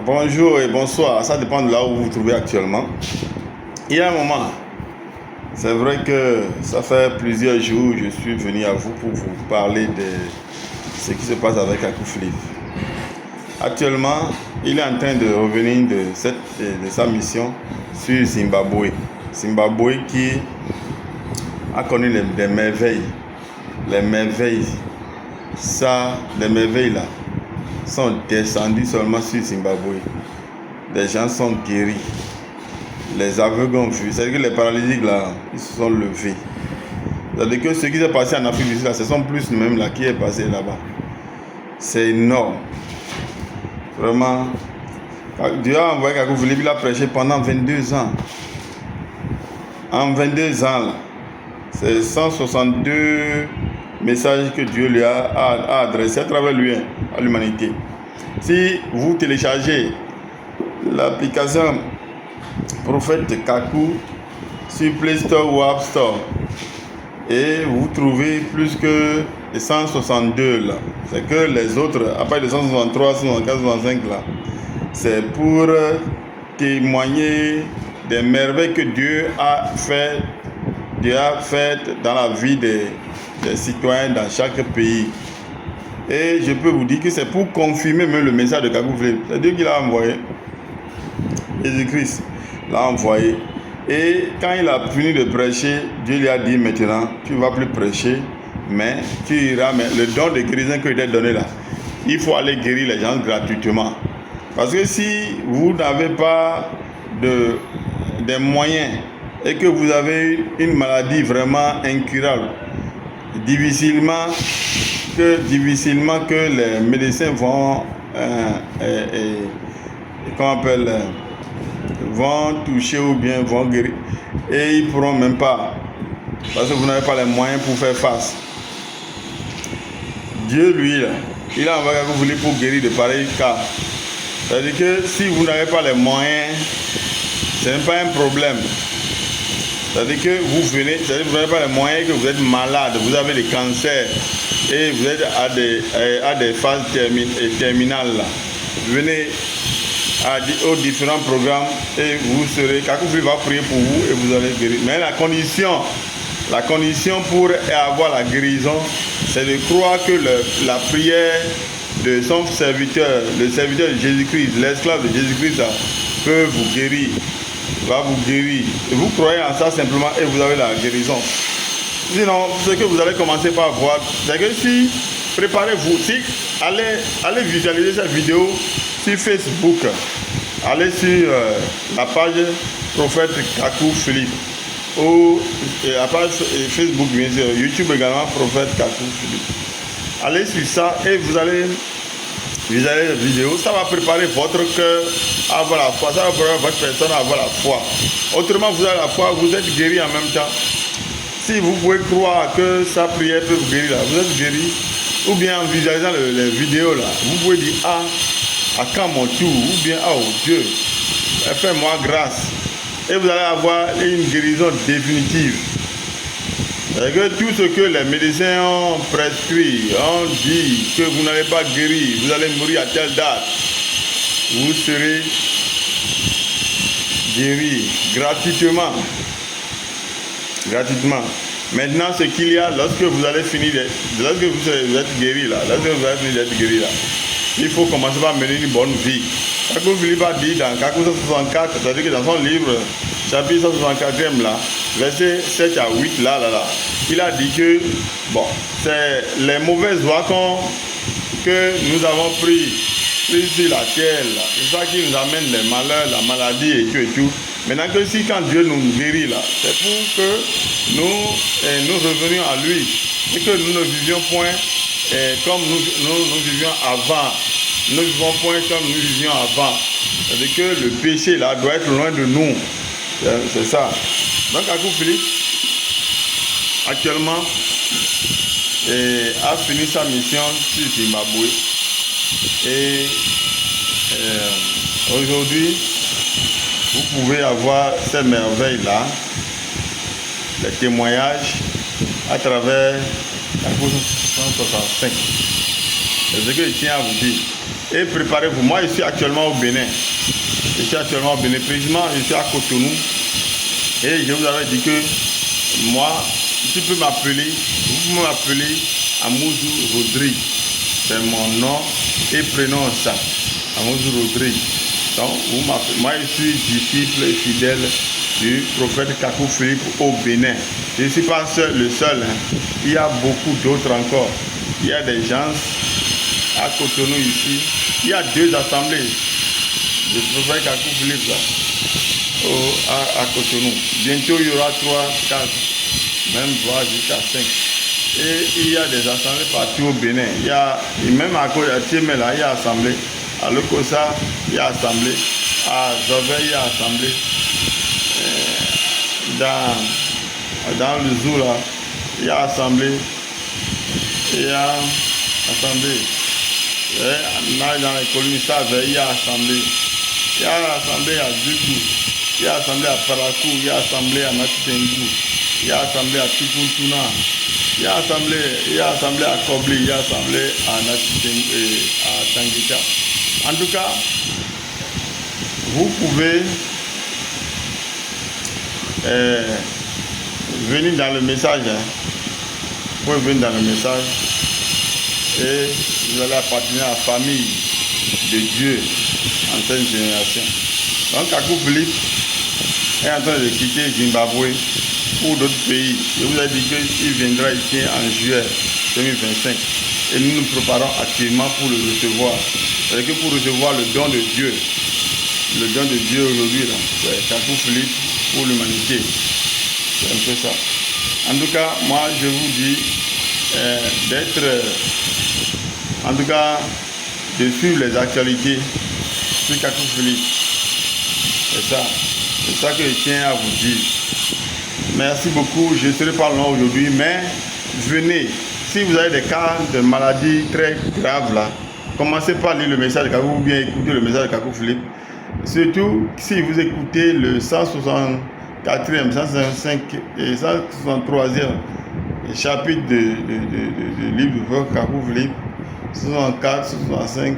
Bonjour et bonsoir, ça dépend de là où vous vous trouvez actuellement. Il y a un moment, c'est vrai que ça fait plusieurs jours que je suis venu à vous pour vous parler de ce qui se passe avec Akoufli. Actuellement, il est en train de revenir de sa mission sur Zimbabwe. Zimbabwe qui a connu des merveilles. Les merveilles là sont descendus seulement sur Zimbabwe. Les gens sont guéris. Les aveugles ont vu. C'est-à-dire que les paralytiques là, ils se sont levés. C'est-à-dire que ce qui s'est passé en Afrique du Sud là, ce sont plus le même là qui est passé là-bas. C'est énorme. Vraiment. Dieu a envoyé Kakou Philippe, il a prêché pendant 22 ans. En 22 ans là, c'est 162 messages que Dieu lui a adressés à travers lui, à l'humanité. Si vous téléchargez l'application Prophète Kakou sur Play Store ou App Store, et vous trouvez plus que 162 là, c'est que les autres, à part les 163, 164, 165 là, c'est pour témoigner des merveilles que Dieu a fait dans la vie des citoyens dans chaque pays. Et je peux vous dire que c'est pour confirmer même le message de Kakou Philippe. C'est Dieu qui l'a envoyé. Jésus-Christ l'a envoyé. Et quand il a fini de prêcher, Dieu lui a dit maintenant, tu ne vas plus prêcher, mais tu iras, mais le don de guérison que je t'ai donné là, il faut aller guérir les gens gratuitement. Parce que si vous n'avez pas des moyens et que vous avez une maladie vraiment incurable, difficilement que les médecins vont vont toucher ou bien vont guérir, et ils ne pourront même pas, parce que vous n'avez pas les moyens pour faire face. Dieu lui là, il a envoyé Kakou Philippe pour guérir de pareils cas. C'est-à-dire que si vous n'avez pas les moyens, ce n'est pas un problème. C'est-à-dire que vous n'avez pas les moyens, que vous êtes malade, vous avez des cancers et vous êtes à des phases terminales là. Venez aux différents programmes et vous serez, Kakou Philippe va prier pour vous et vous allez guérir. Mais la condition pour avoir la guérison, c'est de croire que la prière de son serviteur, le serviteur de Jésus-Christ, l'esclave de Jésus-Christ peut vous guérir, va vous guérir. Et vous croyez en ça simplement et vous avez la guérison. Sinon, ce que vous allez commencer par voir, c'est que si, préparez-vous, si, allez visualiser cette vidéo sur Facebook, allez sur la page Prophète Kakou Philippe, ou la page Facebook, bien sûr, YouTube également, Prophète Kakou Philippe. Allez sur ça et vous allez visualiser la vidéo. Ça va préparer votre cœur à avoir la foi, ça va préparer votre personne à avoir la foi. Autrement, vous avez la foi, vous êtes guéri en même temps. Si vous pouvez croire que sa prière peut vous guérir là, vous êtes guéri. Ou bien en visualisant les vidéos là, vous pouvez dire à quand mon tour, ou bien oh Dieu, fais-moi grâce. Et vous allez avoir une guérison définitive. C'est que tout ce que les médecins ont prescrit, ont dit que vous n'allez pas guérir, vous allez mourir à telle date, vous serez guéri gratuitement. Maintenant, ce qu'il y a, lorsque vous êtes guéri là, il faut commencer par mener une bonne vie. Kakou Philippe a dit dans Kakou 164, c'est-à-dire que dans son livre, chapitre 164e là, verset 7 à 8 là, il a dit que bon, c'est les mauvaises voies que nous avons pris sur la terre là, c'est ça qui nous amène les malheurs, la maladie et tout. Maintenant que si quand Dieu nous guérit là, c'est pour que nous revenions à lui et que nous ne vivions point comme nous vivions avant. Nous ne vivons point comme nous vivions avant. C'est-à-dire que le péché là doit être loin de nous. C'est ça. Donc Kakou Philippe, actuellement, a fini sa mission sur Zimbabwe. Et aujourd'hui, vous pouvez avoir ces merveilles-là, les témoignages à travers la course 165. C'est ce que je tiens à vous dire. et préparez-vous. Moi, je suis actuellement au Bénin. Précisément, je suis à Cotonou. Et je vous avais dit que moi, tu peux m'appeler, vous pouvez m'appeler Amouzou Rodrigue. C'est mon nom et prénom ça. Amouzou Rodrigue. Donc, vous m'appelez. Moi, je suis disciple et fidèle du prophète Kakou Philippe au Bénin. Je ne suis pas le seul. Il y a beaucoup d'autres encore. Il y a des gens à Cotonou ici. Il y a 2 assemblées. Le prophète Kakou Philippe là, à Cotonou. Bientôt, il y aura 3, 4, même voire jusqu'à 5. Et il y a des assemblées partout au Bénin. Il y a, même à Tiemela, il y a assemblée. À Lokosa, il y a assemblée. À Zové, il y a assemblée. Dans le zoo, là, il y a assemblée. Il y a assemblée. Dans les colonies, il y a assemblée. Il y a assemblée à Djougou. Il y a assemblée à Parakou. Il y a assemblée à Natitengou. Il y a assemblée à Tukuntuna. Il y a assemblée à Kobli. Il y a assemblée à Natitengou et à Tangika. En tout cas, vous pouvez venir dans le message. Vous pouvez venir dans le message et vous allez appartenir à la famille de Dieu en cette génération. Donc, Kakou Philippe est en train de quitter Zimbabwe pour d'autres pays. Je vous ai dit qu'il viendra ici en juillet 2025 et nous nous préparons activement pour le recevoir. C'est-à-dire que pour recevoir le don de Dieu aujourd'hui, c'est Kakou Philippe pour l'humanité. C'est un peu ça. En tout cas, moi je vous dis de suivre les actualités sur Kakou Philippe. C'est ça que je tiens à vous dire. Merci beaucoup. Je ne serai pas loin aujourd'hui, mais venez. Si vous avez des cas de maladies très graves là, commencez par lire le message de Kakou ou bien écouter le message de Kakou Philippe. Surtout si vous écoutez le 164e, 165 et 163e chapitre du livre de Kakou Philippe, 64, 65,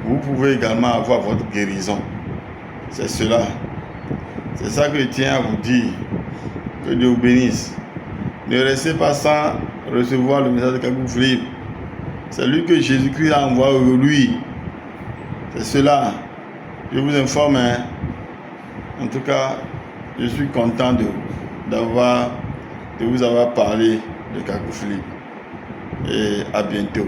vous pouvez également avoir votre guérison. C'est cela. C'est ça que je tiens à vous dire. Que Dieu vous bénisse. Ne restez pas sans recevoir le message de Kakou Philippe. C'est lui que Jésus-Christ a envoyé aujourd'hui. C'est cela. Je vous informe. En tout cas, je suis content de vous avoir parlé de Kakou Philippe. Et à bientôt.